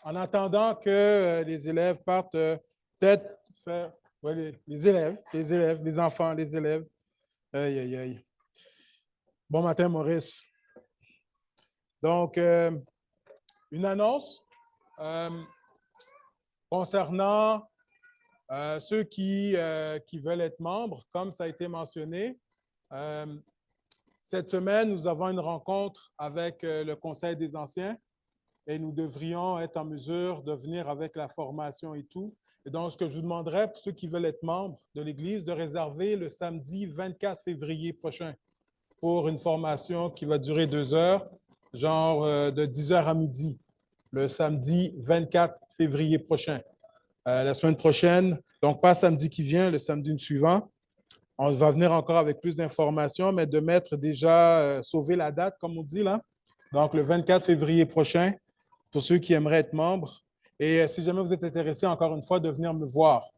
en attendant que les élèves partent, peut-être faire. Ouais, les élèves, les enfants, les élèves. Aïe, aïe, aïe. Bon matin, Maurice. Donc, une annonce euh, concernant ceux qui veulent être membres, comme ça a été mentionné. Euh, cette semaine, nous avons une rencontre avec le Conseil des anciens et nous devrions être en mesure de venir avec la formation et tout. Et donc, ce que je vous demanderais pour ceux qui veulent être membres de l'Église, de réserver le samedi 24 février prochain pour une formation qui va durer 2 heures, genre de 10 heures à midi, le samedi 24 février prochain. La semaine prochaine, donc pas samedi qui vient, le samedi suivant, on va venir encore avec plus d'informations, mais de mettre déjà, sauver la date, comme on dit là. Donc, le 24 février prochain, pour ceux qui aimeraient être membres. Et si jamais vous êtes intéressé, encore une fois, de venir me voir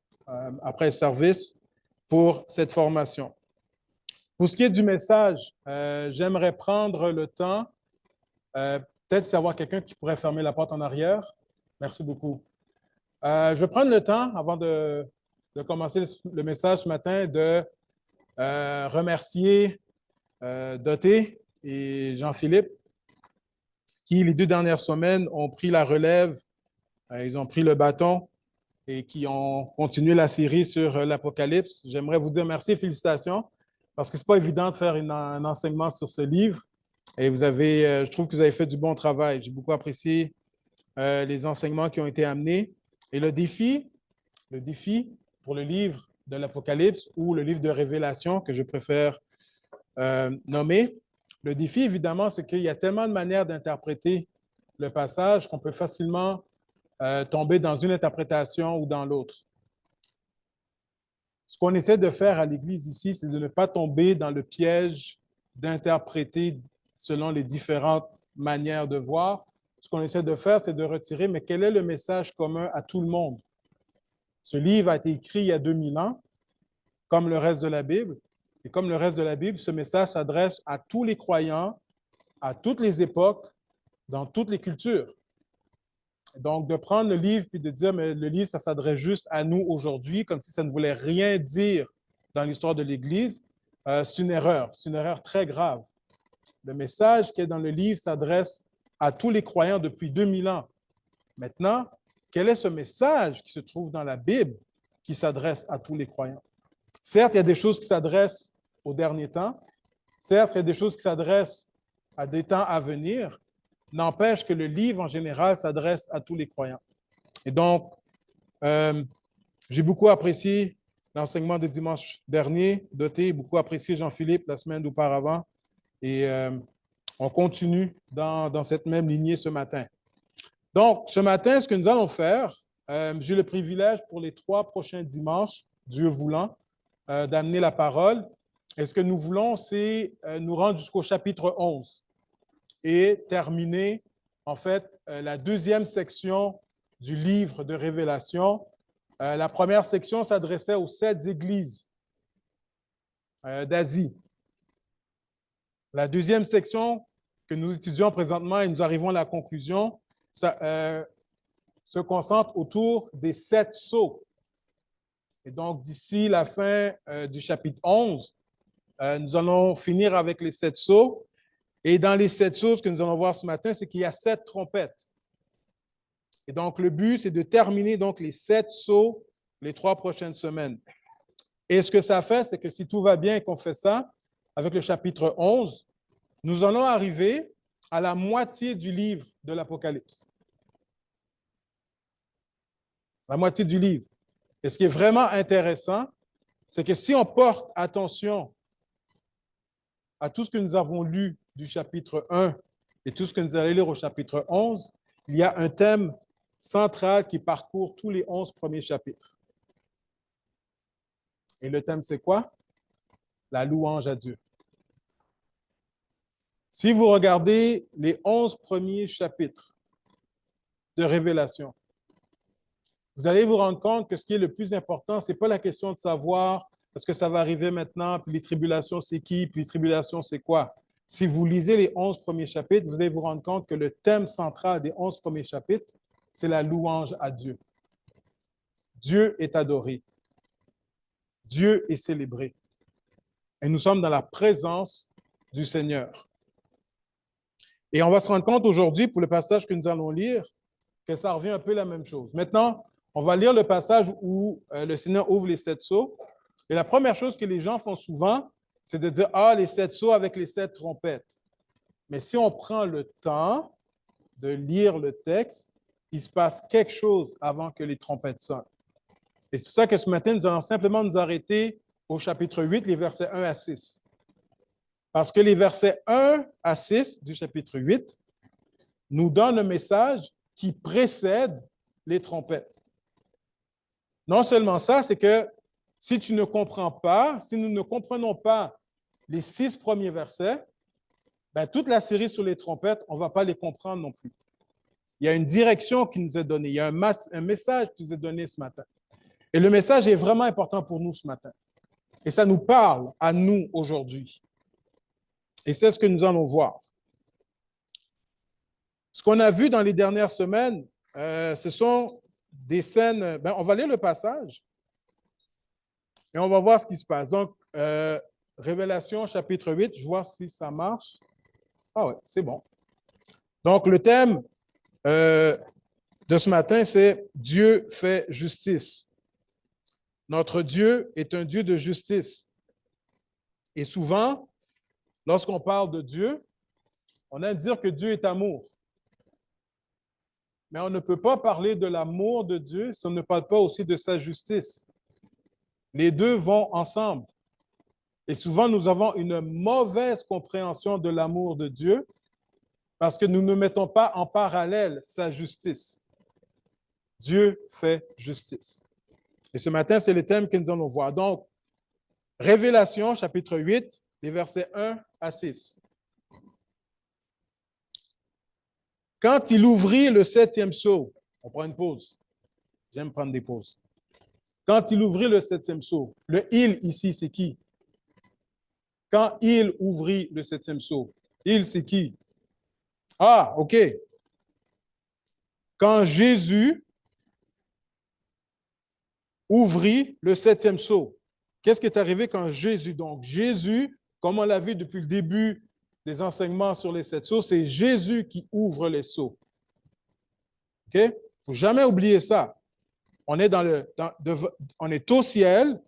après le service pour cette formation. Pour ce qui est du message, j'aimerais prendre le temps, peut-être savoir quelqu'un qui pourrait fermer la porte en arrière. Merci beaucoup. Je vais prendre le temps, avant de commencer le message ce matin, de remercier Doté et Jean-Philippe, qui, les 2 dernières semaines, ont pris la relève, ils ont pris le bâton et qui ont continué la série sur l'Apocalypse. J'aimerais vous dire merci et félicitations, parce que ce n'est pas évident de faire un enseignement sur ce livre. Et vous avez, je trouve que vous avez fait du bon travail. J'ai beaucoup apprécié les enseignements qui ont été amenés. Et le défi pour le livre de l'Apocalypse ou le livre de Révélation, que je préfère nommer, le défi, évidemment, c'est qu'il y a tellement de manières d'interpréter le passage qu'on peut facilement tomber dans une interprétation ou dans l'autre. Ce qu'on essaie de faire à l'Église ici, c'est de ne pas tomber dans le piège d'interpréter selon les différentes manières de voir. Ce qu'on essaie de faire, c'est de retirer, mais quel est le message commun à tout le monde? Ce livre a été écrit il y a 2000 ans, comme le reste de la Bible. Et comme le reste de la Bible, ce message s'adresse à tous les croyants, à toutes les époques, dans toutes les cultures. Donc, de prendre le livre puis de dire, mais le livre, ça s'adresse juste à nous aujourd'hui, comme si ça ne voulait rien dire dans l'histoire de l'Église, c'est une erreur très grave. Le message qui est dans le livre s'adresse à tous les croyants depuis 2000 ans. Maintenant, quel est ce message qui se trouve dans la Bible qui s'adresse à tous les croyants? Certes, il y a des choses qui s'adressent aux derniers temps. Certes, il y a des choses qui s'adressent à des temps à venir. N'empêche que le livre, en général, s'adresse à tous les croyants. Et donc, j'ai beaucoup apprécié l'enseignement de dimanche dernier, Doté, beaucoup apprécié Jean-Philippe la semaine d'auparavant. Et on continue dans cette même lignée ce matin. Donc, ce matin, ce que nous allons faire, j'ai le privilège pour les 3 prochains dimanches, Dieu voulant, d'amener la parole. Et ce que nous voulons, c'est nous rendre jusqu'au chapitre 11 et terminer, en fait, la 2e section du livre de Révélation. La première section s'adressait aux 7 églises d'Asie. La 2e section que nous étudions présentement, et nous arrivons à la conclusion, ça se concentre autour des 7 sceaux. Et donc, d'ici la fin du chapitre 11, nous allons finir avec les 7 sceaux. Et dans les 7 choses que nous allons voir ce matin, c'est qu'il y a 7 trompettes. Et donc, le but, c'est de terminer donc les 7 sceaux les 3 prochaines semaines. Et ce que ça fait, c'est que si tout va bien et qu'on fait ça, avec le chapitre 11, nous allons arriver à la moitié du livre de l'Apocalypse. La moitié du livre. Et ce qui est vraiment intéressant, c'est que si on porte attention à tout ce que nous avons lu du chapitre 1 et tout ce que nous allons lire au chapitre 11, il y a un thème central qui parcourt tous les 11 premiers chapitres. Et le thème, c'est quoi? La louange à Dieu. Si vous regardez les 11 premiers chapitres de Révélation, vous allez vous rendre compte que ce qui est le plus important, ce n'est pas la question de savoir est-ce que ça va arriver maintenant, puis les tribulations, c'est qui, puis les tribulations, c'est quoi. Si vous lisez les 11 premiers chapitres, vous allez vous rendre compte que le thème central des 11 premiers chapitres, c'est la louange à Dieu. Dieu est adoré. Dieu est célébré. Et nous sommes dans la présence du Seigneur. Et on va se rendre compte aujourd'hui, pour le passage que nous allons lire, que ça revient un peu la même chose. Maintenant, on va lire le passage où le Seigneur ouvre les 7 sceaux. Et la première chose que les gens font souvent, c'est de dire, ah, les 7 sceaux avec les 7 trompettes. Mais si on prend le temps de lire le texte, il se passe quelque chose avant que les trompettes sonnent. Et c'est pour ça que ce matin, nous allons simplement nous arrêter au chapitre 8, les versets 1 à 6. Parce que les versets 1 à 6 du chapitre 8 nous donnent le message qui précède les trompettes. Non seulement ça, c'est que si tu ne comprends pas, si nous ne comprenons pas les 6 premiers versets, ben, toute la série sur les trompettes, on ne va pas les comprendre non plus. Il y a une direction qui nous est donnée, il y a un message qui nous est donné ce matin. Et le message est vraiment important pour nous ce matin. Et ça nous parle à nous aujourd'hui. Et c'est ce que nous allons voir. Ce qu'on a vu dans les dernières semaines, ce sont des scènes. Ben, on va lire le passage et on va voir ce qui se passe. Donc, Révélation chapitre 8, je vois si ça marche. Ah ouais, c'est bon. Donc, le thème de ce matin, c'est Dieu fait justice. Notre Dieu est un Dieu de justice. Et souvent, lorsqu'on parle de Dieu, on aime dire que Dieu est amour. Mais on ne peut pas parler de l'amour de Dieu si on ne parle pas aussi de sa justice. Les deux vont ensemble. Et souvent, nous avons une mauvaise compréhension de l'amour de Dieu parce que nous ne mettons pas en parallèle sa justice. Dieu fait justice. Et ce matin, c'est le thème que nous allons voir. Donc, Révélation, chapitre 8, les versets 1 à 6. Quand il ouvrit le 7e sceau, on prend une pause. J'aime prendre des pauses. Quand il ouvrit le 7e sceau, le « il » ici, c'est qui? Quand il ouvrit le 7e sceau, il, c'est qui? Ah, OK. Quand Jésus ouvrit le 7e sceau, qu'est-ce qui est arrivé quand Jésus? Donc, Jésus, comme on l'a vu depuis le début des enseignements sur les 7 sceaux, c'est Jésus qui ouvre les sceaux. OK? Il ne faut jamais oublier ça. On est, on est au ciel,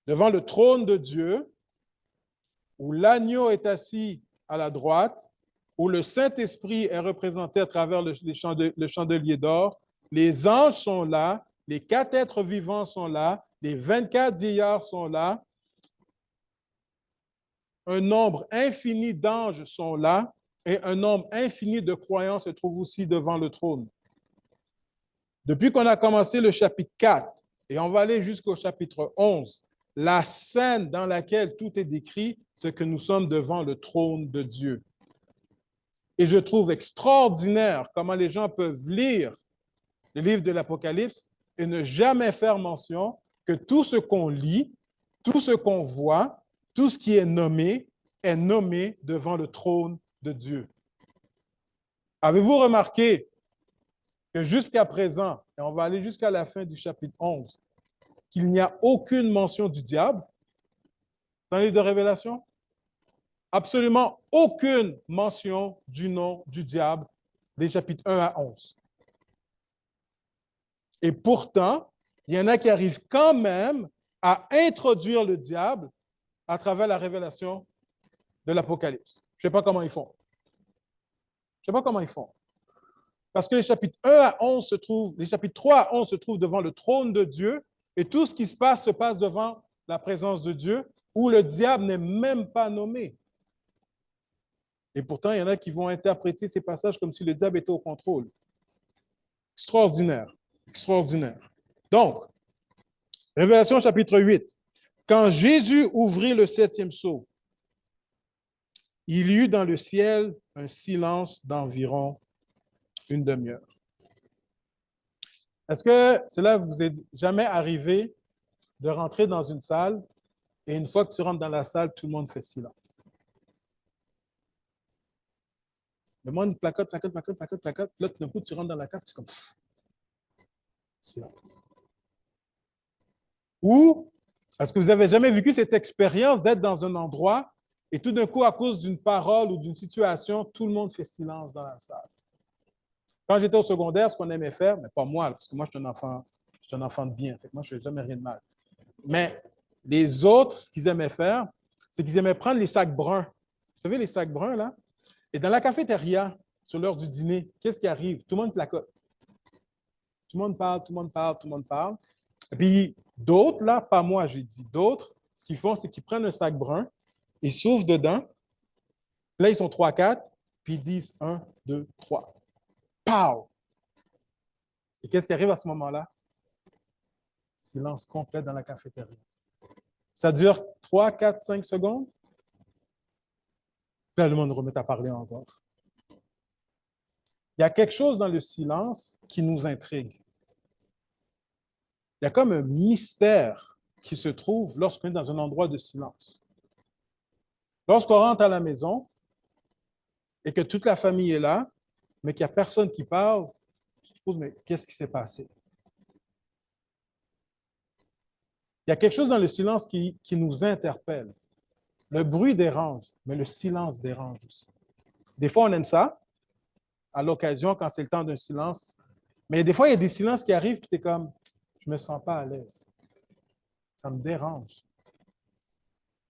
devant le trône de Dieu, où l'agneau est assis à la droite, où le Saint-Esprit est représenté à travers le chandelier d'or. Les anges sont là, les 4 êtres vivants sont là, les 24 vieillards sont là. Un nombre infini d'anges sont là et un nombre infini de croyants se trouve aussi devant le trône. Depuis qu'on a commencé le chapitre 4 et on va aller jusqu'au chapitre 11, la scène dans laquelle tout est décrit, c'est que nous sommes devant le trône de Dieu. Et je trouve extraordinaire comment les gens peuvent lire le livre de l'Apocalypse et ne jamais faire mention que tout ce qu'on lit, tout ce qu'on voit, tout ce qui est nommé devant le trône de Dieu. Avez-vous remarqué que jusqu'à présent, et on va aller jusqu'à la fin du chapitre 11, qu'il n'y a aucune mention du diable dans le livre de Révélation? Absolument aucune mention du nom du diable des chapitres 1 à 11. Et pourtant, il y en a qui arrivent quand même à introduire le diable à travers la révélation de l'Apocalypse. Je ne sais pas comment ils font. Je ne sais pas comment ils font. Parce que les chapitres 1 à 11 se trouvent, les chapitres 3 à 11 se trouvent devant le trône de Dieu et tout ce qui se passe devant la présence de Dieu où le diable n'est même pas nommé. Et pourtant, il y en a qui vont interpréter ces passages comme si le diable était au contrôle. Extraordinaire. Extraordinaire. Donc, Révélation chapitre 8. Quand Jésus ouvrit le 7e sceau, il y eut dans le ciel un silence d'environ une demi-heure. Est-ce que cela vous est jamais arrivé de rentrer dans une salle et une fois que tu rentres dans la salle, tout le monde fait silence? Le monde placote, placote, placote, placote, placote. Là, tout d'un coup, tu rentres dans la case, puis c'est comme silence. Ou est-ce que vous avez jamais vécu cette expérience d'être dans un endroit et tout d'un coup, à cause d'une parole ou d'une situation, tout le monde fait silence dans la salle? Quand j'étais au secondaire, ce qu'on aimait faire, mais pas moi, parce que moi, je suis un enfant de bien, fait que moi, je ne fais jamais rien de mal. Mais les autres, ce qu'ils aimaient faire, c'est qu'ils aimaient prendre les sacs bruns. Vous savez, les sacs bruns, là? Et dans la cafétéria, sur l'heure du dîner, qu'est-ce qui arrive? Tout le monde placote. Tout le monde parle, tout le monde parle, tout le monde parle. Et puis, d'autres, là, pas moi, j'ai dit, d'autres, ce qu'ils font, c'est qu'ils prennent un sac brun, ils s'ouvrent dedans, là, ils sont 3, 4, puis ils disent 1, 2, 3. Pow! Et qu'est-ce qui arrive à ce moment-là? Silence complet dans la cafétéria. Ça dure 3, 4, 5 secondes. Là, le monde remet à parler encore. Il y a quelque chose dans le silence qui nous intrigue. Il y a comme un mystère qui se trouve lorsqu'on est dans un endroit de silence. Lorsqu'on rentre à la maison et que toute la famille est là, mais qu'il n'y a personne qui parle, tu te poses, mais qu'est-ce qui s'est passé? Il y a quelque chose dans le silence qui nous interpelle. Le bruit dérange, mais le silence dérange aussi. Des fois, on aime ça, à l'occasion, quand c'est le temps d'un silence. Mais des fois, il y a des silences qui arrivent, puis tu es comme, je ne me sens pas à l'aise. Ça me dérange.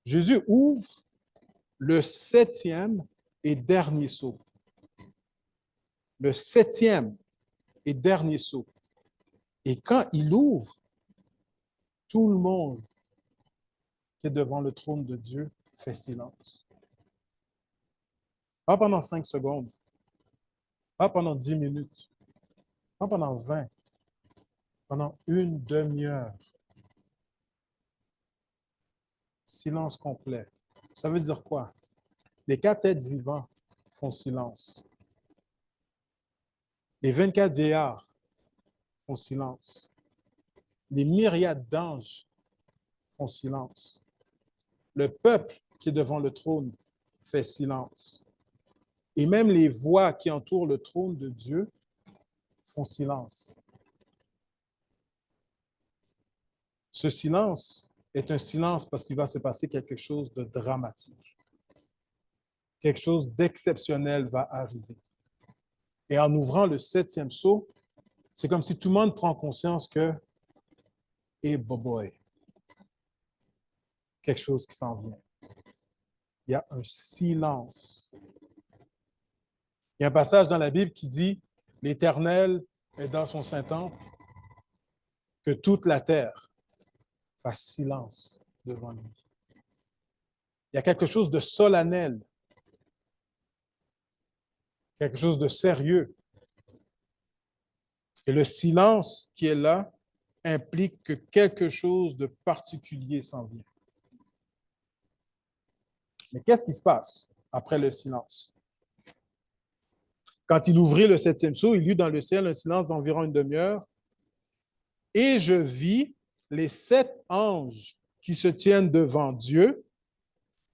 Jésus ouvre le 7e et dernier sceau. Le 7e et dernier sceau. Et quand il ouvre, tout le monde qui est devant le trône de Dieu fait silence. Pas pendant 5 secondes, pas pendant 10 minutes, pas pendant 20, pendant une demi-heure. Silence complet. Ça veut dire quoi? Les 4 êtres vivants font silence. Les 24 vieillards font silence. Les myriades d'anges font silence. Le peuple qui est devant le trône fait silence. Et même les voix qui entourent le trône de Dieu font silence. Ce silence est un silence parce qu'il va se passer quelque chose de dramatique. Quelque chose d'exceptionnel va arriver. Et en ouvrant le 7e sceau, c'est comme si tout le monde prend conscience que, eh boy, quelque chose qui s'en vient. Il y a un silence. Il y a un passage dans la Bible qui dit, l'Éternel est dans son Saint-Temple, que toute la terre fasse silence devant lui. Il y a quelque chose de solennel, quelque chose de sérieux. Et le silence qui est là implique que quelque chose de particulier s'en vient. Mais qu'est-ce qui se passe après le silence? Quand il ouvrit le 7e sceau, il y eut dans le ciel un silence d'environ une demi-heure. Et je vis les 7 anges qui se tiennent devant Dieu,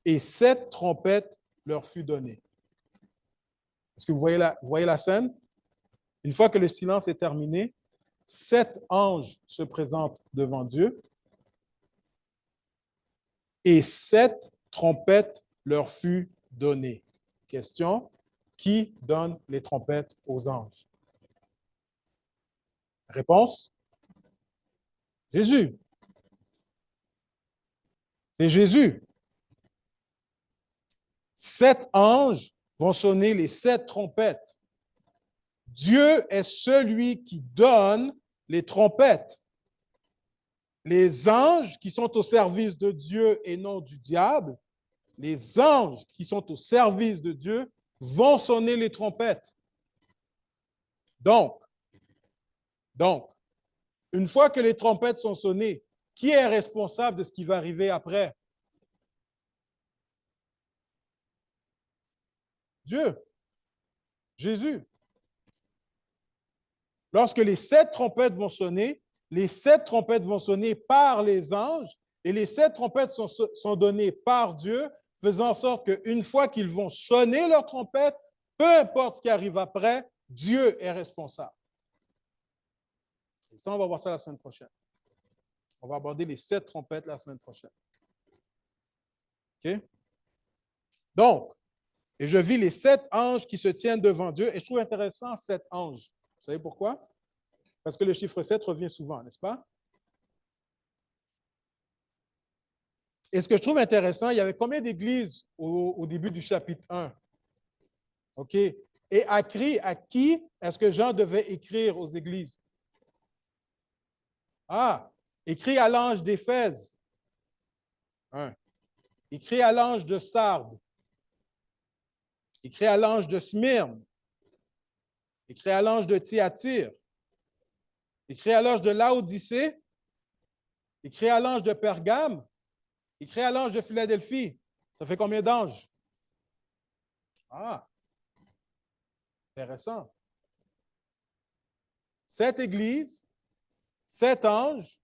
et 7 trompettes leur furent données. Est-ce que vous voyez la scène? Une fois que le silence est terminé, 7 anges se présentent devant Dieu, et 7 trompettes leur furent données. Question, qui donne les trompettes aux anges? Réponse, Jésus. C'est Jésus. 7 anges vont sonner les 7 trompettes. Dieu est celui qui donne les trompettes. Les anges qui sont au service de Dieu et non du diable, les anges qui sont au service de Dieu vont sonner les trompettes. Donc, une fois que les trompettes sont sonnées, qui est responsable de ce qui va arriver après? Dieu, Jésus. Lorsque les 7 trompettes vont sonner, les 7 trompettes vont sonner par les anges et les 7 trompettes sont données par Dieu, faisant en sorte qu'une fois qu'ils vont sonner leurs trompettes, Peu importe ce qui arrive après, Dieu est responsable. Et ça, on va voir ça la semaine prochaine. On va aborder les 7 trompettes la semaine prochaine. OK? Donc, et je vis les 7 anges qui se tiennent devant Dieu. Et je trouve intéressant 7 anges. Vous savez pourquoi? Parce que le chiffre 7 revient souvent, n'est-ce pas? Et ce que je trouve intéressant, il y avait combien d'églises au début du chapitre 1? OK? Et à qui est-ce que Jean devait écrire aux églises? Ah, écrit à l'ange d'Éphèse. Écrit à l'ange de Sardes. Écrit à l'ange de Smyrne. Écrit à l'ange de Thyatire. Écrit à l'ange de Laodicée. Écrit à l'ange de Pergame. Écrit à l'ange de Philadelphie. Ça fait combien d'anges? Ah, intéressant. 7 églises, 7 anges,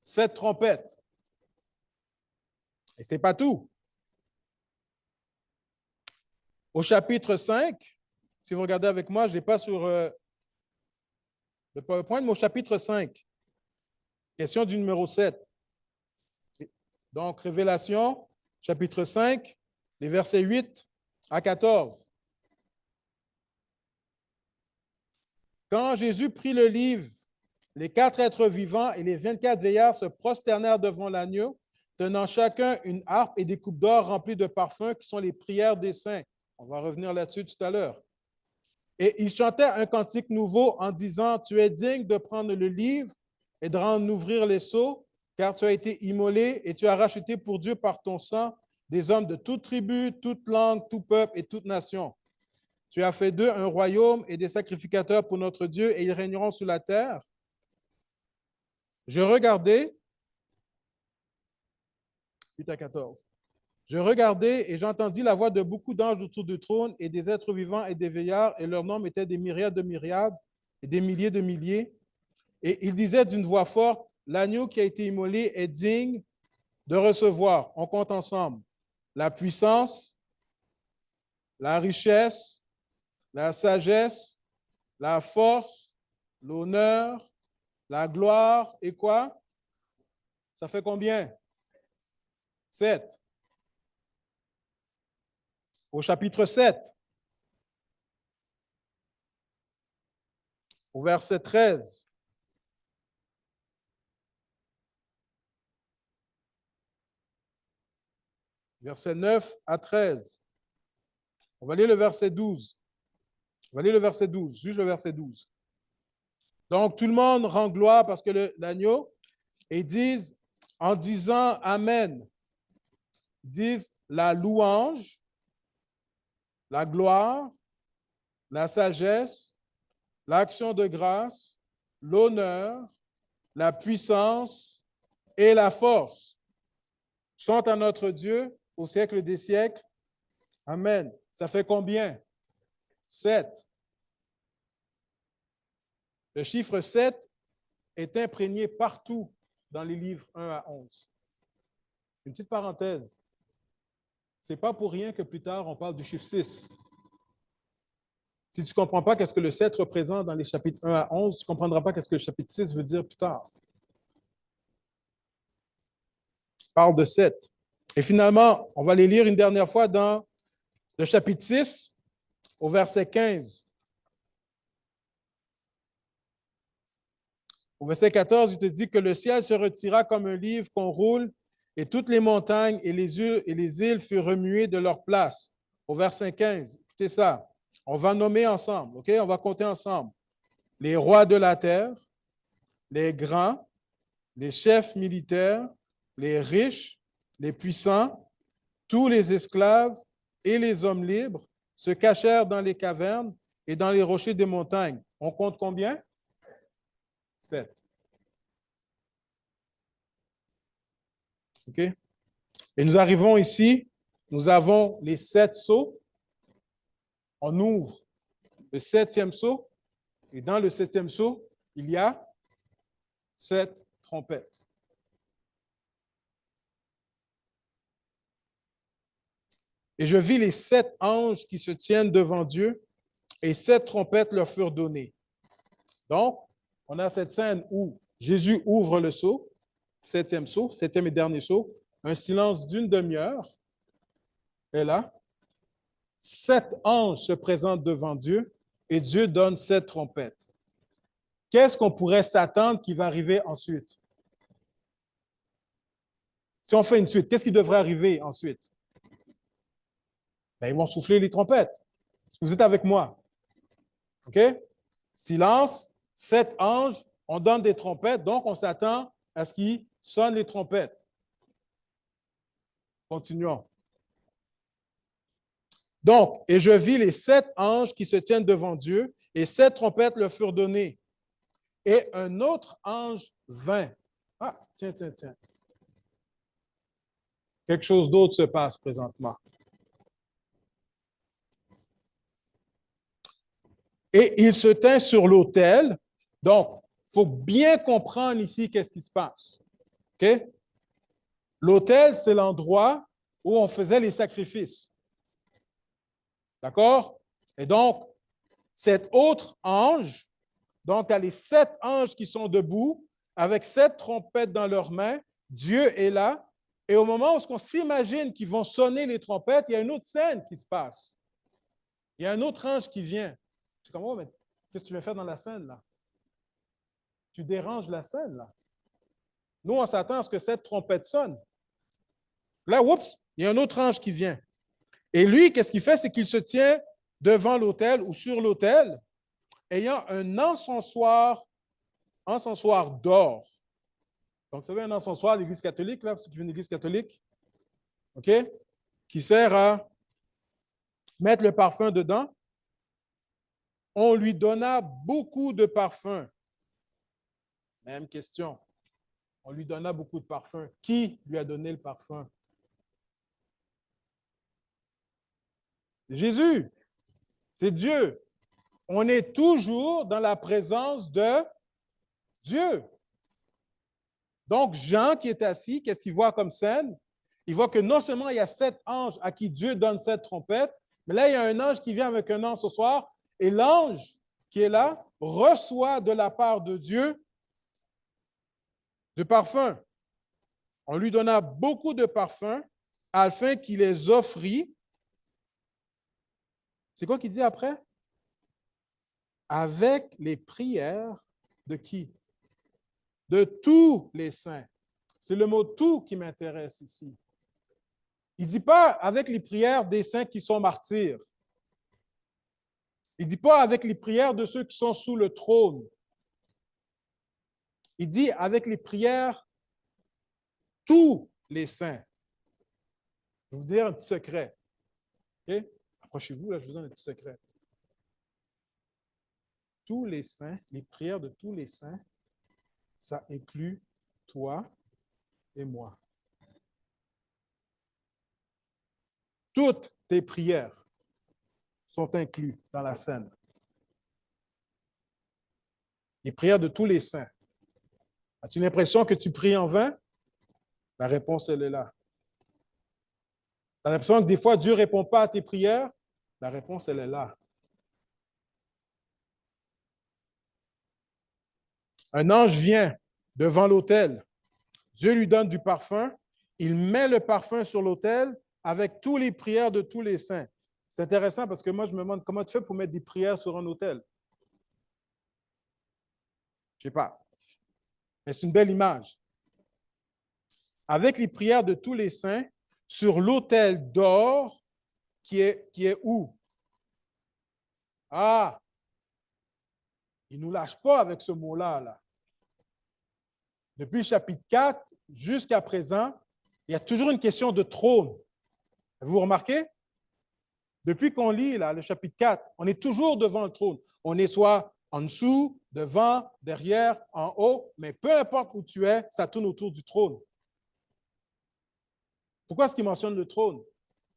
7 trompettes. Et ce n'est pas tout. Au chapitre 5, si vous regardez avec moi, je ne l'ai pas sur le PowerPoint, mais au chapitre 5, question du numéro 7. Donc, Révélation, chapitre 5, les versets 8 à 14. Quand Jésus prit le livre, les 4 êtres vivants et les 24 vieillards se prosternèrent devant l'agneau, tenant chacun une harpe et des coupes d'or remplies de parfums qui sont les prières des saints. On va revenir là-dessus tout à l'heure. Et ils chantaient un cantique nouveau en disant, tu es digne de prendre le livre et de rendre ouvrir les sceaux, car tu as été immolé et tu as racheté pour Dieu par ton sang des hommes de toute tribu, toute langue, tout peuple et toute nation. Tu as fait d'eux un royaume et des sacrificateurs pour notre Dieu et ils régneront sur la terre. Je regardais, 8 à 14. Je regardais et j'entendis la voix de beaucoup d'anges autour du trône et des êtres vivants et des veillards, et leur nombre était des myriades de myriades et des milliers de milliers. Et ils disaient d'une voix forte, l'agneau qui a été immolé est digne de recevoir, on compte ensemble, la puissance, la richesse, la sagesse, la force, l'honneur, la gloire et quoi? Ça fait combien? 7. Au chapitre 7, au verset 13. Verset 9 à 13. On va lire le verset 12. On va lire le verset 12, juste le verset 12. Donc, tout le monde rend gloire parce que l'agneau, et disent, en disant Amen, disent la louange, la gloire, la sagesse, l'action de grâce, l'honneur, la puissance et la force sont à notre Dieu au siècle des siècles. Amen. Ça fait combien? 7. Le chiffre 7 est imprégné partout dans les livres 1 à 11. Une petite parenthèse. Ce n'est pas pour rien que plus tard, on parle du chiffre 6. Si tu ne comprends pas qu'est-ce que le 7 représente dans les chapitres 1 à 11, tu ne comprendras pas qu'est-ce que le chapitre 6 veut dire plus tard. Il parle de 7. Et finalement, on va les lire une dernière fois dans le chapitre 6, au verset 15. Au verset 14, il te dit que le ciel se retira comme un livre qu'on roule et toutes les montagnes et les îles furent remuées de leur place. Au verset 15, écoutez ça. On va nommer ensemble, OK? On va compter ensemble. Les rois de la terre, les grands, les chefs militaires, les riches, les puissants, tous les esclaves et les hommes libres se cachèrent dans les cavernes et dans les rochers des montagnes. On compte combien? 7. OK? Et nous arrivons ici, nous avons les 7 sceaux. On ouvre le 7e sceau et dans le 7e sceau, il y a 7 trompettes. Et je vis les 7 anges qui se tiennent devant Dieu et 7 trompettes leur furent données. Donc, on a cette scène où Jésus ouvre le seau, septième et dernier seau, un silence d'une demi-heure. Et là, 7 anges se présentent devant Dieu et Dieu donne 7 trompettes. Qu'est-ce qu'on pourrait s'attendre qui va arriver ensuite? Si on fait une suite, qu'est-ce qui devrait arriver ensuite? Ben, ils vont souffler les trompettes. Est-ce que vous êtes avec moi? OK? Silence, 7 anges, on donne des trompettes, donc on s'attend à ce qu'ils sonnent les trompettes. Continuons. Donc, et je vis les 7 anges qui se tiennent devant Dieu, et 7 trompettes leur furent données. Et un autre ange vint. Ah, tiens. Quelque chose d'autre se passe présentement. Et il se tint sur l'autel. Donc, il faut bien comprendre ici qu'est-ce qui se passe. OK? L'autel, c'est l'endroit où on faisait les sacrifices. D'accord? Et donc, cet autre ange, donc, tu as les 7 anges qui sont debout, avec 7 trompettes dans leurs mains. Dieu est là. Et au moment où on s'imagine qu'ils vont sonner les trompettes, il y a une autre scène qui se passe. Il y a un autre ange qui vient. C'est comme, oh, mais qu'est-ce que tu viens faire dans la scène, là? Tu déranges la scène, là. Nous, on s'attend à ce que cette trompette sonne. Là, oups, il y a un autre ange qui vient. Et lui, qu'est-ce qu'il fait? C'est qu'il se tient devant l'autel ou sur l'autel, ayant un encensoir d'or. Donc, vous savez, un encensoir, l'Église catholique, là, c'est une Église catholique, OK, qui sert à mettre le parfum dedans. On lui donna beaucoup de parfums. Même question. On lui donna beaucoup de parfums. Qui lui a donné le parfum? Jésus. C'est Dieu. On est toujours dans la présence de Dieu. Donc, Jean qui est assis, qu'est-ce qu'il voit comme scène? Il voit que non seulement il y a 7 anges à qui Dieu donne 7 trompettes, mais là, il y a un ange qui vient avec un encensoir, et l'ange qui est là reçoit de la part de Dieu du parfum. On lui donna beaucoup de parfums afin qu'il les offrit. C'est quoi qu'il dit après? Avec les prières de qui? De tous les saints. C'est le mot tout qui m'intéresse ici. Il ne dit pas avec les prières des saints qui sont martyrs. Il ne dit pas avec les prières de ceux qui sont sous le trône. Il dit avec les prières tous les saints. Je vais vous dire un petit secret. Okay? Approchez-vous, là, je vous donne un petit secret. Tous les saints, les prières de tous les saints, ça inclut toi et moi. Toutes tes prières sont incluses dans la scène. Les prières de tous les saints. As-tu l'impression que tu pries en vain? La réponse, elle est là. Tu as l'impression que des fois, Dieu ne répond pas à tes prières? La réponse, elle est là. Un ange vient devant l'autel. Dieu lui donne du parfum. Il met le parfum sur l'autel avec toutes les prières de tous les saints. C'est intéressant parce que moi, je me demande comment tu fais pour mettre des prières sur un autel. Je ne sais pas. Mais c'est une belle image. Avec les prières de tous les saints sur l'autel d'or qui est où? Ah! Il ne nous lâche pas avec ce mot-là. Là. Depuis le chapitre 4 jusqu'à présent, il y a toujours une question de trône. Vous remarquez? Depuis qu'on lit là, le chapitre 4, on est toujours devant le trône. On est soit en dessous, devant, derrière, en haut, mais peu importe où tu es, ça tourne autour du trône. Pourquoi est-ce qu'il mentionne le trône?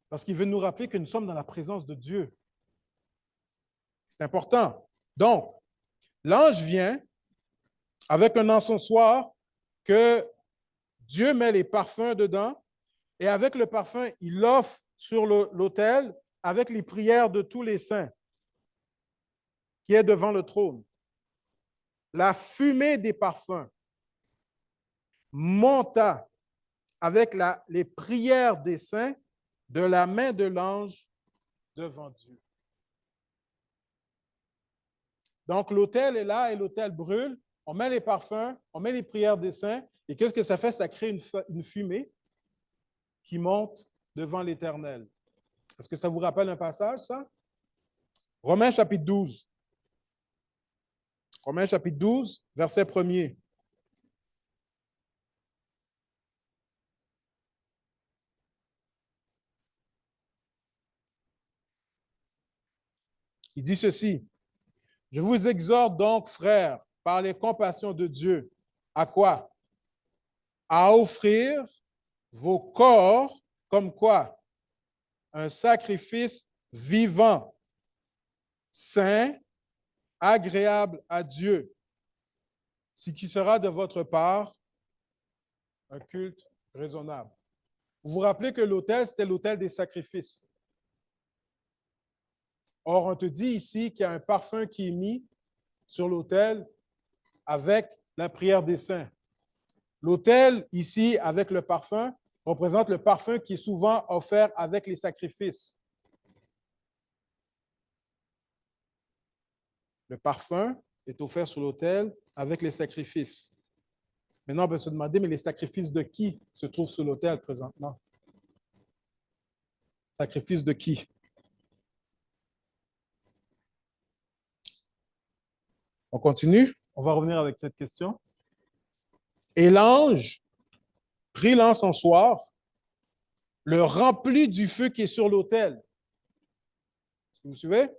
Parce qu'il veut nous rappeler que nous sommes dans la présence de Dieu. C'est important. Donc, l'ange vient avec un encensoir que Dieu met les parfums dedans et avec le parfum, il l'offre sur l'autel avec les prières de tous les saints. qui est devant le trône. La fumée des parfums monta avec les prières des saints de la main de l'ange devant Dieu. Donc, l'autel est là et l'autel brûle. On met les parfums, on met les prières des saints. Et qu'est-ce que ça fait? Ça crée une fumée qui monte devant l'Éternel. Est-ce que ça vous rappelle un passage, ça? Romains chapitre 12. Romains chapitre 12, verset 1er. Il dit ceci. Je vous exhorte donc, frères, par les compassions de Dieu, à quoi? À offrir vos corps comme quoi? Un sacrifice vivant, saint, agréable à Dieu, ce qui sera de votre part un culte raisonnable. Vous vous rappelez que l'autel, c'était l'autel des sacrifices. Or, on te dit ici qu'il y a un parfum qui est mis sur l'autel avec la prière des saints. L'autel, ici, avec le parfum, représente le parfum qui est souvent offert avec les sacrifices. Le parfum est offert sur l'autel avec les sacrifices. Maintenant, on peut se demander, mais les sacrifices de qui se trouvent sur l'autel présentement? Sacrifices de qui? On continue? On va revenir avec cette question. Et l'ange prit l'encensoir, le remplit du feu qui est sur l'autel. Vous suivez?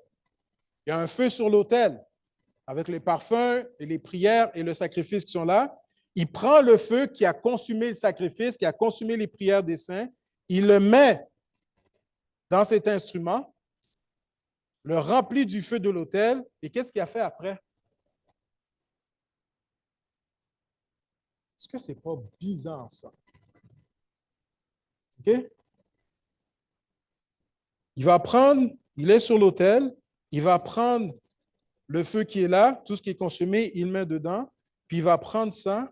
Il y a un feu sur l'autel avec les parfums et les prières et le sacrifice qui sont là. Il prend le feu qui a consumé le sacrifice, qui a consumé les prières des saints, il le met dans cet instrument, le remplit du feu de l'autel, et qu'est-ce qu'il a fait après? Est-ce que ce n'est pas bizarre, ça? OK? Il est sur l'autel, il va prendre le feu qui est là, tout ce qui est consumé, il met dedans, puis il va prendre ça,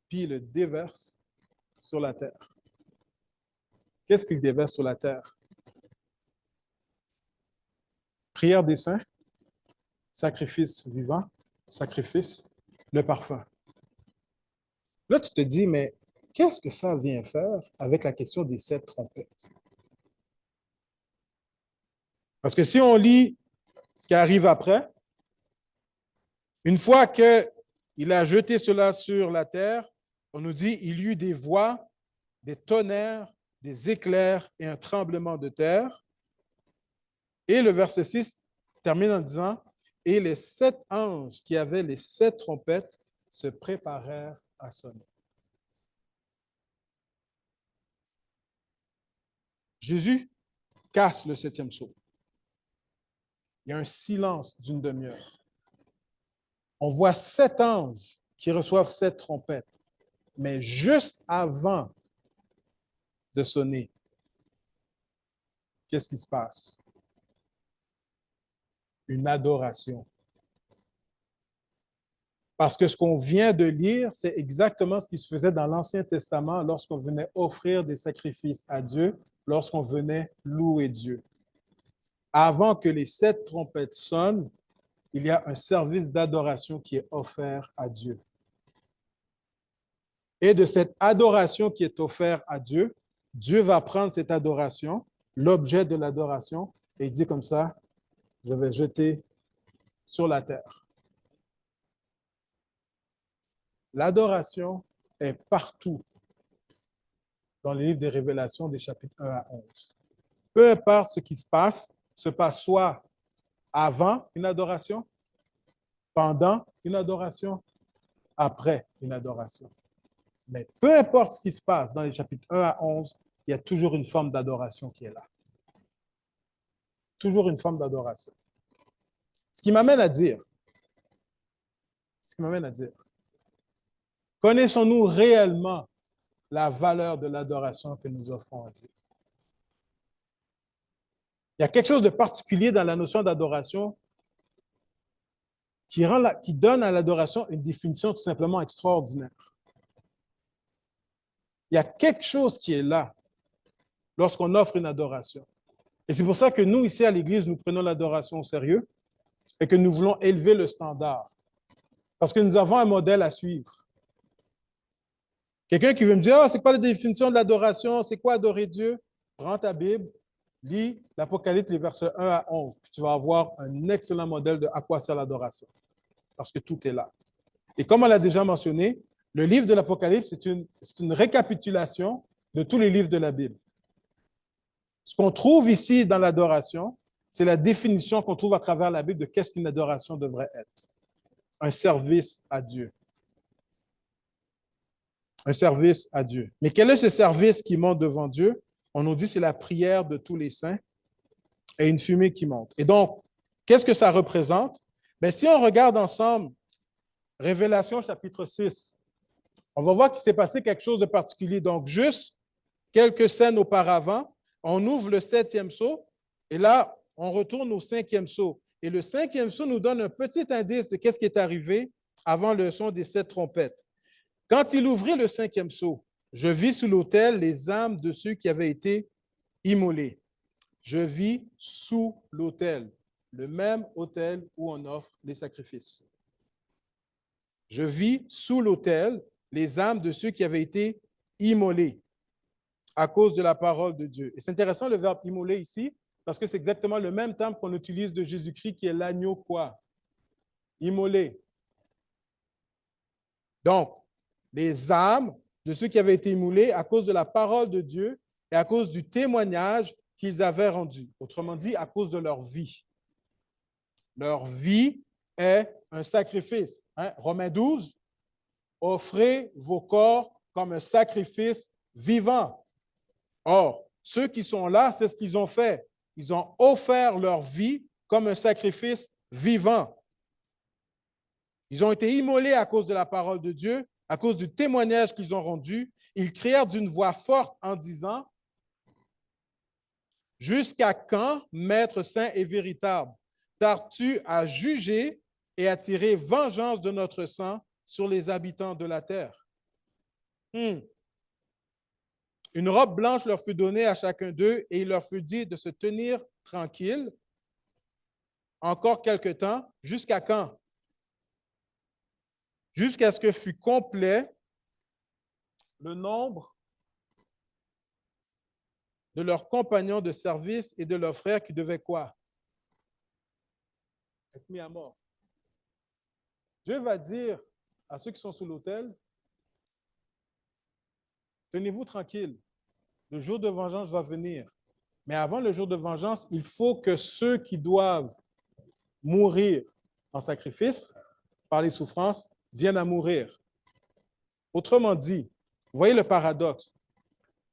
puis il le déverse sur la terre. Qu'est-ce qu'il déverse sur la terre? Prière des saints, sacrifice vivant, sacrifice, le parfum. Là, tu te dis, mais qu'est-ce que ça vient faire avec la question des 7 trompettes? Parce que si on lit ce qui arrive après, une fois qu'il a jeté cela sur la terre, on nous dit, il y eut des voix, des tonnerres, des éclairs et un tremblement de terre. Et le verset 6 termine en disant, et les 7 anges qui avaient les 7 trompettes se préparèrent à sonner. Jésus casse le 7e sceau. Il y a un silence d'une demi-heure. On voit 7 anges qui reçoivent 7 trompettes, mais juste avant de sonner, qu'est-ce qui se passe? Une adoration. Parce que ce qu'on vient de lire, c'est exactement ce qui se faisait dans l'Ancien Testament lorsqu'on venait offrir des sacrifices à Dieu, lorsqu'on venait louer Dieu. Avant que les 7 trompettes sonnent, il y a un service d'adoration qui est offert à Dieu. Et de cette adoration qui est offerte à Dieu, Dieu va prendre cette adoration, l'objet de l'adoration, et il dit comme ça, je vais jeter sur la terre. L'adoration est partout dans le livre des Révélations des chapitres 1 à 11. Peu importe ce qui se passe soit avant une adoration, pendant une adoration, après une adoration. Mais peu importe ce qui se passe dans les chapitres 1 à 11, il y a toujours une forme d'adoration qui est là. Toujours une forme d'adoration. Ce qui m'amène à dire, connaissons-nous réellement la valeur de l'adoration que nous offrons à Dieu? Il y a quelque chose de particulier dans la notion d'adoration qui donne à l'adoration une définition tout simplement extraordinaire. Il y a quelque chose qui est là lorsqu'on offre une adoration. Et c'est pour ça que nous, ici à l'Église, nous prenons l'adoration au sérieux et que nous voulons élever le standard. Parce que nous avons un modèle à suivre. Quelqu'un qui veut me dire, c'est quoi la définition de l'adoration? C'est quoi adorer Dieu? Prends ta Bible, lis l'Apocalypse, les versets 1 à 11, puis tu vas avoir un excellent modèle de à quoi sert l'adoration. Parce que tout est là. Et comme on l'a déjà mentionné, le livre de l'Apocalypse, c'est une récapitulation de tous les livres de la Bible. Ce qu'on trouve ici dans l'adoration, c'est la définition qu'on trouve à travers la Bible de qu'est-ce qu'une adoration devrait être. Un service à Dieu. Un service à Dieu. Mais quel est ce service qui monte devant Dieu? On nous dit que c'est la prière de tous les saints et une fumée qui monte. Et donc, qu'est-ce que ça représente? Bien, si on regarde ensemble Révélation chapitre 6, on va voir qu'il s'est passé quelque chose de particulier. Donc, juste quelques scènes auparavant, on ouvre le 7e sceau et là, on retourne au 5e sceau. Et le 5e sceau nous donne un petit indice de qu'est-ce qui est arrivé avant le son des 7 trompettes. Quand il ouvrit le 5e sceau, je vis sous l'autel les âmes de ceux qui avaient été immolés. Je vis sous l'autel, le même autel où on offre les sacrifices. Je vis sous l'autel les âmes de ceux qui avaient été immolés à cause de la parole de Dieu. Et c'est intéressant le verbe immoler ici, parce que c'est exactement le même terme qu'on utilise de Jésus-Christ qui est l'agneau quoi? Immolé. Donc, les âmes de ceux qui avaient été immolés à cause de la parole de Dieu et à cause du témoignage qu'ils avaient rendu. Autrement dit, à cause de leur vie. Leur vie est un sacrifice. Hein? Romains 12, offrez vos corps comme un sacrifice vivant. Or, ceux qui sont là, c'est ce qu'ils ont fait. Ils ont offert leur vie comme un sacrifice vivant. Ils ont été immolés à cause de la parole de Dieu, à cause du témoignage qu'ils ont rendu. Ils crièrent d'une voix forte en disant, « Jusqu'à quand, Maître saint et véritable, tardes-tu à juger et à tirer vengeance de notre sang sur les habitants de la terre? » Une robe blanche leur fut donnée à chacun d'eux et il leur fut dit de se tenir tranquilles encore quelque temps. Jusqu'à quand? Jusqu'à ce que fût complet le nombre de leurs compagnons de service et de leurs frères qui devaient quoi? Être mis à mort. Dieu va dire à ceux qui sont sous l'autel, tenez-vous tranquilles, le jour de vengeance va venir. Mais avant le jour de vengeance, il faut que ceux qui doivent mourir en sacrifice, par les souffrances, viennent à mourir. Autrement dit, vous voyez le paradoxe.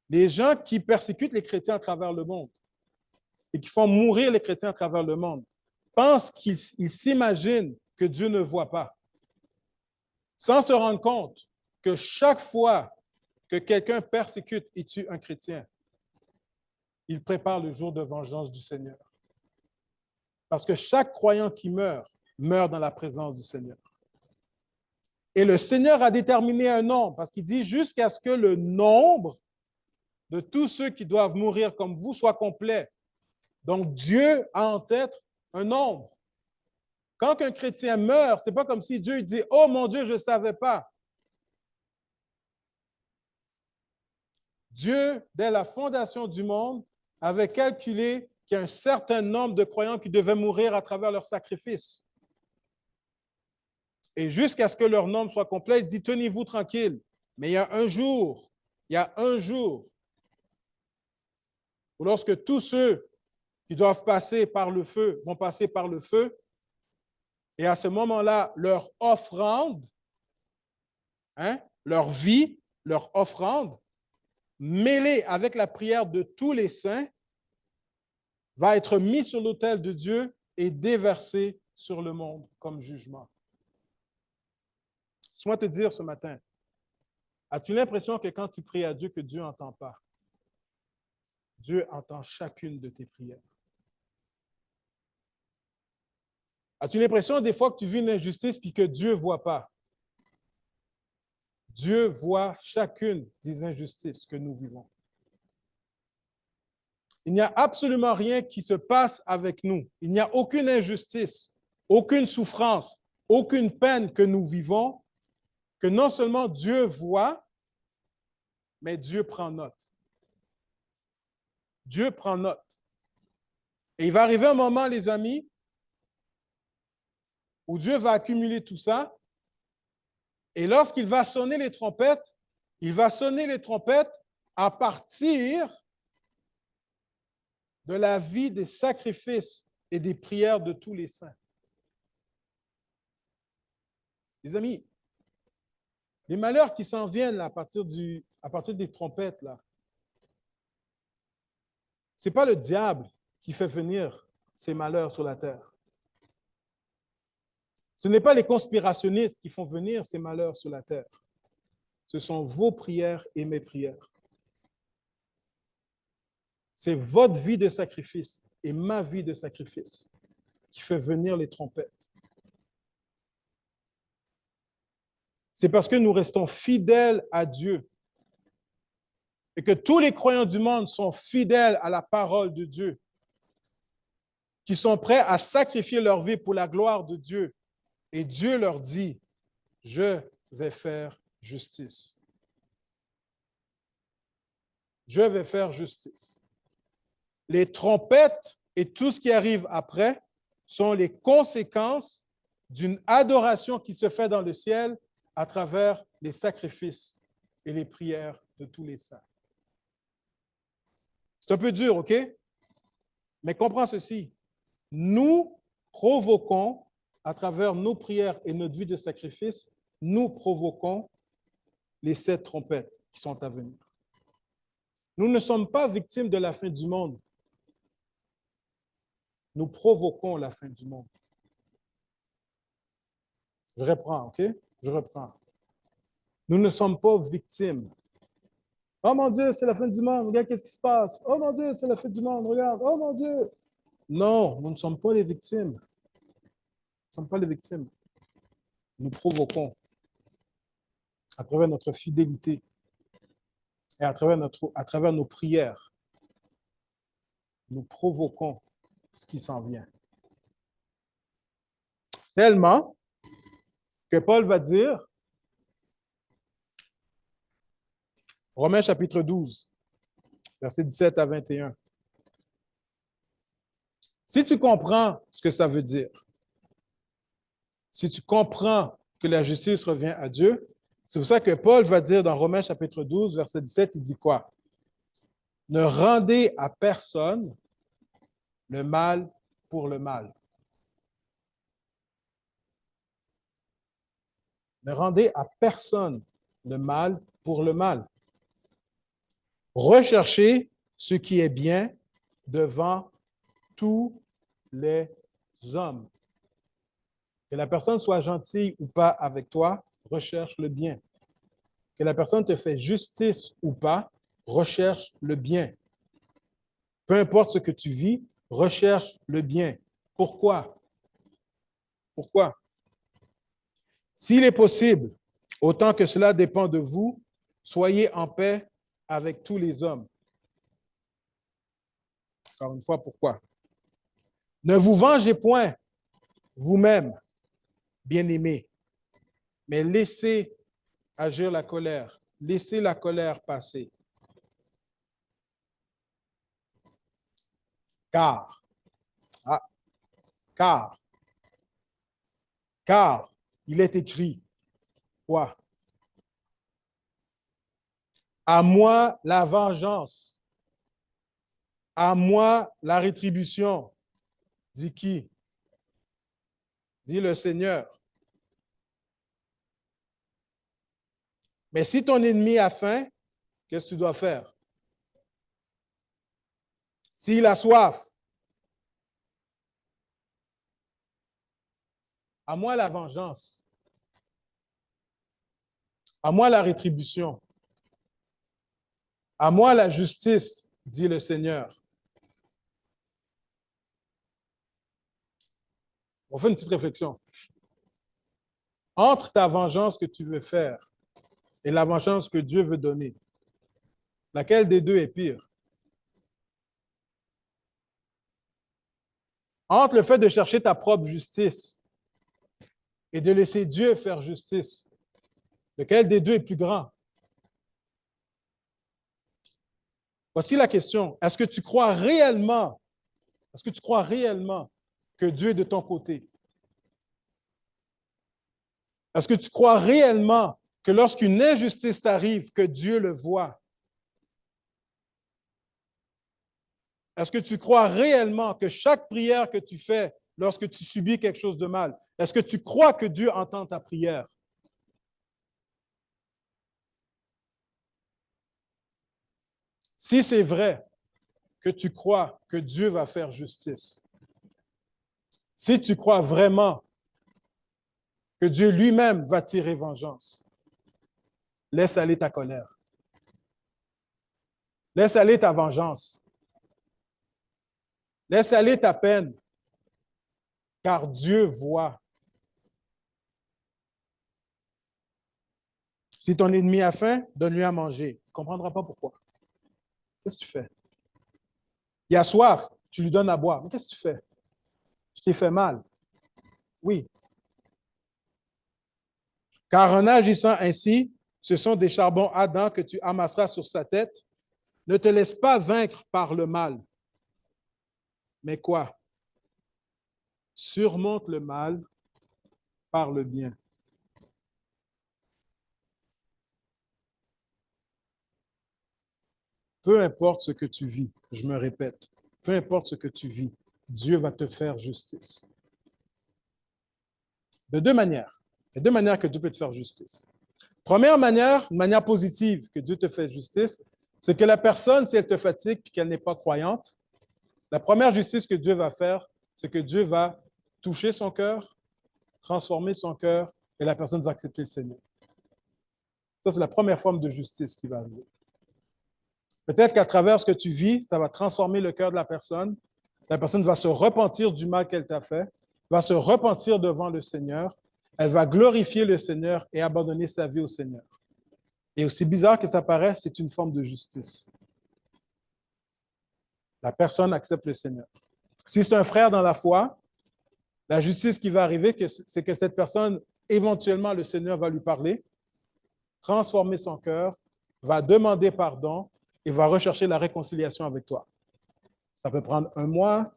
Les gens qui persécutent les chrétiens à travers le monde et qui font mourir les chrétiens à travers le monde pensent qu'ils s'imaginent que Dieu ne voit pas, sans se rendre compte que chaque fois que quelqu'un persécute et tue un chrétien, il prépare le jour de vengeance du Seigneur. Parce que chaque croyant qui meurt, meurt dans la présence du Seigneur. Et le Seigneur a déterminé un nombre, parce qu'il dit jusqu'à ce que le nombre de tous ceux qui doivent mourir comme vous soit complet. Donc, Dieu a en tête un nombre. Quand un chrétien meurt, ce n'est pas comme si Dieu dit « Oh mon Dieu, je ne savais pas ». Dieu, dès la fondation du monde, avait calculé qu'il y a un certain nombre de croyants qui devaient mourir à travers leur sacrifice. Et jusqu'à ce que leur nombre soit complet, il dit, tenez-vous tranquille. Mais il y a un jour où lorsque tous ceux qui doivent passer par le feu vont passer par le feu, et à ce moment-là, leur offrande, leur vie, leur offrande, mêlée avec la prière de tous les saints, va être mise sur l'autel de Dieu et déversée sur le monde comme jugement. Laisse-moi te dire ce matin, as-tu l'impression que quand tu pries à Dieu, que Dieu n'entend pas? Dieu entend chacune de tes prières. As-tu l'impression des fois que tu vis une injustice puis que Dieu ne voit pas? Dieu voit chacune des injustices que nous vivons. Il n'y a absolument rien qui se passe avec nous. Il n'y a aucune injustice, aucune souffrance, aucune peine que nous vivons que non seulement Dieu voit, mais Dieu prend note. Dieu prend note. Et il va arriver un moment, les amis, où Dieu va accumuler tout ça. Et lorsqu'il va sonner les trompettes, il va sonner les trompettes à partir de la vie des sacrifices et des prières de tous les saints. Les amis, les malheurs qui s'en viennent là, à partir des trompettes, là, ce n'est pas le diable qui fait venir ces malheurs sur la terre. Ce n'est pas les conspirationnistes qui font venir ces malheurs sur la terre. Ce sont vos prières et mes prières. C'est votre vie de sacrifice et ma vie de sacrifice qui fait venir les trompettes. C'est parce que nous restons fidèles à Dieu et que tous les croyants du monde sont fidèles à la parole de Dieu, qui sont prêts à sacrifier leur vie pour la gloire de Dieu. Et Dieu leur dit, je vais faire justice. Je vais faire justice. Les trompettes et tout ce qui arrive après sont les conséquences d'une adoration qui se fait dans le ciel à travers les sacrifices et les prières de tous les saints. C'est un peu dur, OK? Mais comprends ceci. Nous provoquons, à travers nos prières et notre vie de sacrifice, nous provoquons les 7 trompettes qui sont à venir. Nous ne sommes pas victimes de la fin du monde. Nous provoquons la fin du monde. Je reprends, OK? Je reprends. Nous ne sommes pas victimes. Oh mon Dieu, c'est la fin du monde. Regarde qu'est-ce qui se passe. Oh mon Dieu, c'est la fin du monde. Regarde. Oh mon Dieu. Non, nous ne sommes pas les victimes. Nous ne sommes pas les victimes. Nous provoquons à travers notre fidélité et à travers nos prières. Nous provoquons ce qui s'en vient. Tellement que Paul va dire, Romains chapitre 12, versets 17 à 21. Si tu comprends ce que ça veut dire, si tu comprends que la justice revient à Dieu, c'est pour ça que Paul va dire dans Romains chapitre 12, verset 17, il dit quoi? Ne rendez à personne le mal pour le mal. Ne rendez à personne le mal pour le mal. Recherchez ce qui est bien devant tous les hommes. Que la personne soit gentille ou pas avec toi, recherche le bien. Que la personne te fait justice ou pas, recherche le bien. Peu importe ce que tu vis, recherche le bien. Pourquoi? Pourquoi? S'il est possible, autant que cela dépend de vous, soyez en paix avec tous les hommes. Encore une fois, pourquoi? Ne vous vengez point vous-même, bien-aimés, mais laissez agir la colère. Laissez la colère passer. Car, ah, car, car, il est écrit, quoi? À moi la vengeance, à moi la rétribution. Dit qui? Dit le Seigneur. Mais si ton ennemi a faim, qu'est-ce que tu dois faire? S'il a soif, à moi la vengeance, à moi la rétribution, à moi la justice, dit le Seigneur. On fait une petite réflexion. Entre ta vengeance que tu veux faire et la vengeance que Dieu veut donner, laquelle des deux est pire? Entre le fait de chercher ta propre justice et de laisser Dieu faire justice, lequel des deux est plus grand? Voici la question. Est-ce que tu crois réellement que Dieu est de ton côté? Est-ce que tu crois réellement que lorsqu'une injustice t'arrive, que Dieu le voit? Est-ce que tu crois réellement que chaque prière que tu fais lorsque tu subis quelque chose de mal, est-ce que tu crois que Dieu entend ta prière? Si c'est vrai que tu crois que Dieu va faire justice, si tu crois vraiment que Dieu lui-même va tirer vengeance, laisse aller ta colère. Laisse aller ta vengeance. Laisse aller ta peine, car Dieu voit. Si ton ennemi a faim, donne-lui à manger. Tu ne comprendras pas pourquoi. Qu'est-ce que tu fais? Il a soif, tu lui donnes à boire. Mais qu'est-ce que tu fais? Tu t'es fait mal. Oui. Car en agissant ainsi, ce sont des charbons ardents que tu amasseras sur sa tête. Ne te laisse pas vaincre par le mal. Mais quoi? Surmonte le mal par le bien. Peu importe ce que tu vis, je me répète, peu importe ce que tu vis, Dieu va te faire justice. De deux manières. Il y a deux manières que Dieu peut te faire justice. Première manière, une manière positive que Dieu te fait justice, c'est que la personne, si elle te fatigue et qu'elle n'est pas croyante, la première justice que Dieu va faire, c'est que Dieu va toucher son cœur, transformer son cœur et la personne va accepter le Seigneur. Ça, c'est la première forme de justice qui va arriver. Peut-être qu'à travers ce que tu vis, ça va transformer le cœur de la personne. La personne va se repentir du mal qu'elle t'a fait, va se repentir devant le Seigneur. Elle va glorifier le Seigneur et abandonner sa vie au Seigneur. Et aussi bizarre que ça paraît, c'est une forme de justice. La personne accepte le Seigneur. Si c'est un frère dans la foi, la justice qui va arriver, c'est que cette personne, éventuellement, le Seigneur va lui parler, transformer son cœur, va demander pardon et va rechercher la réconciliation avec toi. Ça peut prendre 1 mois,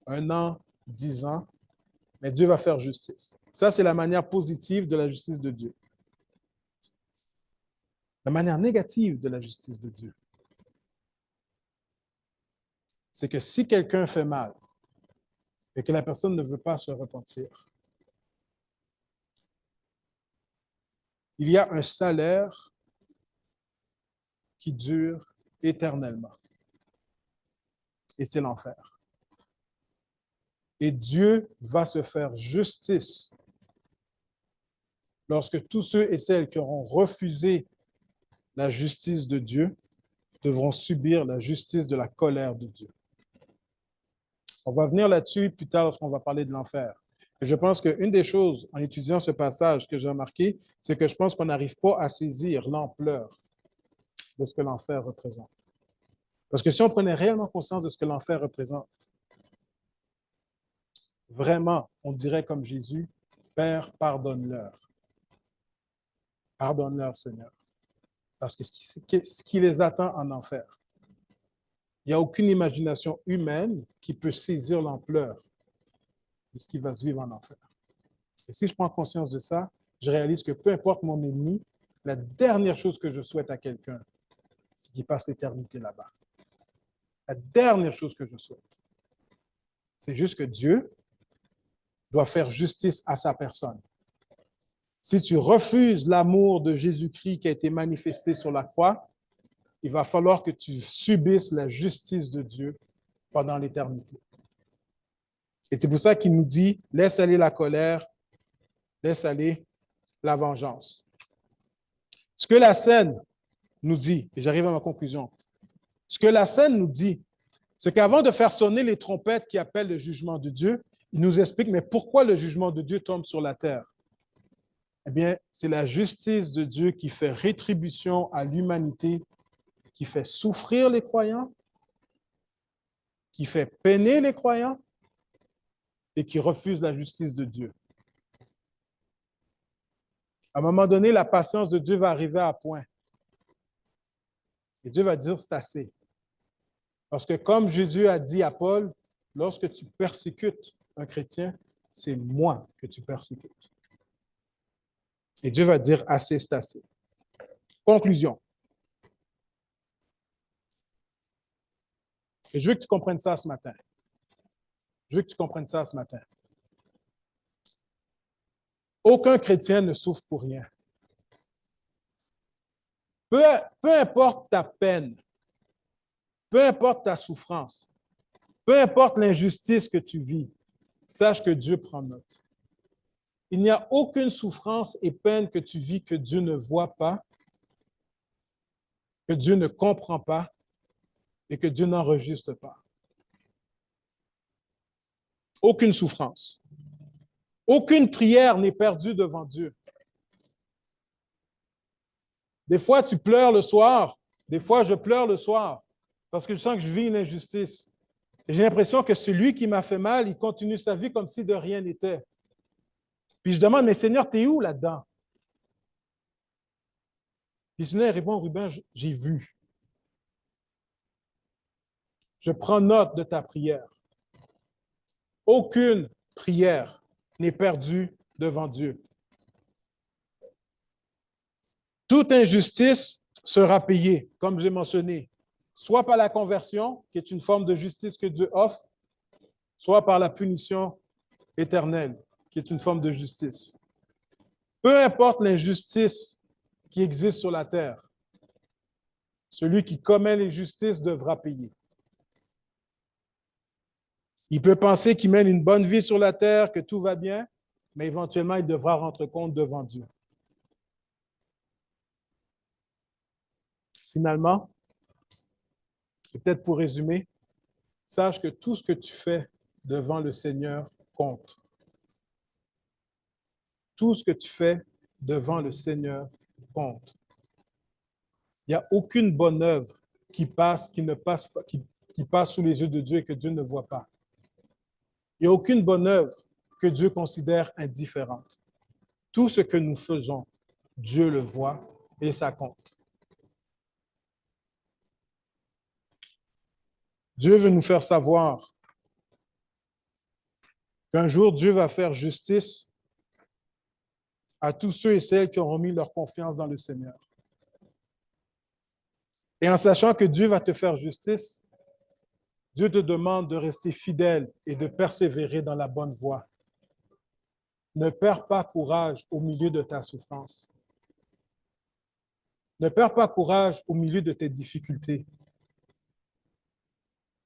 1 an, 10 ans, mais Dieu va faire justice. Ça, c'est la manière positive de la justice de Dieu. La manière négative de la justice de Dieu, c'est que si quelqu'un fait mal et que la personne ne veut pas se repentir, il y a un salaire qui dure éternellement. Et c'est l'enfer. Et Dieu va se faire justice lorsque tous ceux et celles qui auront refusé la justice de Dieu devront subir la justice de la colère de Dieu. On va venir là-dessus plus tard lorsqu'on va parler de l'enfer. Et je pense qu'une des choses, en étudiant ce passage que j'ai remarqué, c'est que je pense qu'on n'arrive pas à saisir l'ampleur de ce que l'enfer représente. Parce que si on prenait réellement conscience de ce que l'enfer représente, vraiment, on dirait comme Jésus, Père, pardonne-leur. Pardonne-leur, Seigneur. Parce que ce qui les attend en enfer, il n'y a aucune imagination humaine qui peut saisir l'ampleur de ce qui va se vivre en enfer. Et si je prends conscience de ça, je réalise que peu importe mon ennemi, la dernière chose que je souhaite à quelqu'un, c'est qu'il passe l'éternité là-bas. La dernière chose que je souhaite. C'est juste que Dieu doit faire justice à sa personne. Si tu refuses l'amour de Jésus-Christ qui a été manifesté sur la croix, il va falloir que tu subisses la justice de Dieu pendant l'éternité. Et c'est pour ça qu'il nous dit, laisse aller la colère, laisse aller la vengeance. Ce que la scène nous dit, et j'arrive à ma conclusion, ce que la scène nous dit, c'est qu'avant de faire sonner les trompettes qui appellent le jugement de Dieu, il nous explique, mais pourquoi le jugement de Dieu tombe sur la terre? Eh bien, c'est la justice de Dieu qui fait rétribution à l'humanité, qui fait souffrir les croyants, qui fait peiner les croyants et qui refuse la justice de Dieu. À un moment donné, la patience de Dieu va arriver à point. Et Dieu va dire, c'est assez. Parce que comme Jésus a dit à Paul, lorsque tu persécutes un chrétien, c'est moi que tu persécutes. Et Dieu va dire, assez, c'est assez. Conclusion. Et je veux que tu comprennes ça ce matin. Je veux que tu comprennes ça ce matin. Aucun chrétien ne souffre pour rien. Peu importe ta peine, peu importe ta souffrance, peu importe l'injustice que tu vis, sache que Dieu prend note. Il n'y a aucune souffrance et peine que tu vis que Dieu ne voit pas, que Dieu ne comprend pas et que Dieu n'enregistre pas. Aucune souffrance. Aucune prière n'est perdue devant Dieu. Des fois, tu pleures le soir. Des fois, je pleure le soir parce que je sens que je vis une injustice. Et j'ai l'impression que celui qui m'a fait mal, il continue sa vie comme si de rien n'était. Puis je demande, mais Seigneur, t'es où là-dedans? Puis le Seigneur répond, Ruben, j'ai vu. Je prends note de ta prière. Aucune prière n'est perdue devant Dieu. Toute injustice sera payée, comme j'ai mentionné, soit par la conversion, qui est une forme de justice que Dieu offre, soit par la punition éternelle, qui est une forme de justice. Peu importe l'injustice qui existe sur la terre, celui qui commet l'injustice devra payer. Il peut penser qu'il mène une bonne vie sur la terre, que tout va bien, mais éventuellement, il devra rendre compte devant Dieu. Finalement, et peut-être pour résumer, sache que tout ce que tu fais devant le Seigneur compte. Tout ce que tu fais devant le Seigneur compte. Il n'y a aucune bonne œuvre qui passe sous les yeux de Dieu et que Dieu ne voit pas. Il n'y a aucune bonne œuvre que Dieu considère indifférente. Tout ce que nous faisons, Dieu le voit et ça compte. Dieu veut nous faire savoir qu'un jour, Dieu va faire justice à tous ceux et celles qui auront mis leur confiance dans le Seigneur. Et en sachant que Dieu va te faire justice, Dieu te demande de rester fidèle et de persévérer dans la bonne voie. Ne perds pas courage au milieu de ta souffrance. Ne perds pas courage au milieu de tes difficultés.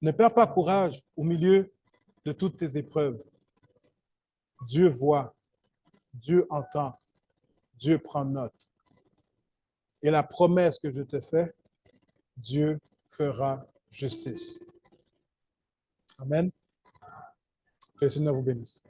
Ne perds pas courage au milieu de toutes tes épreuves. Dieu voit, Dieu entend, Dieu prend note. Et la promesse que je te fais, Dieu fera justice. Amen. Que le Seigneur vous bénisse.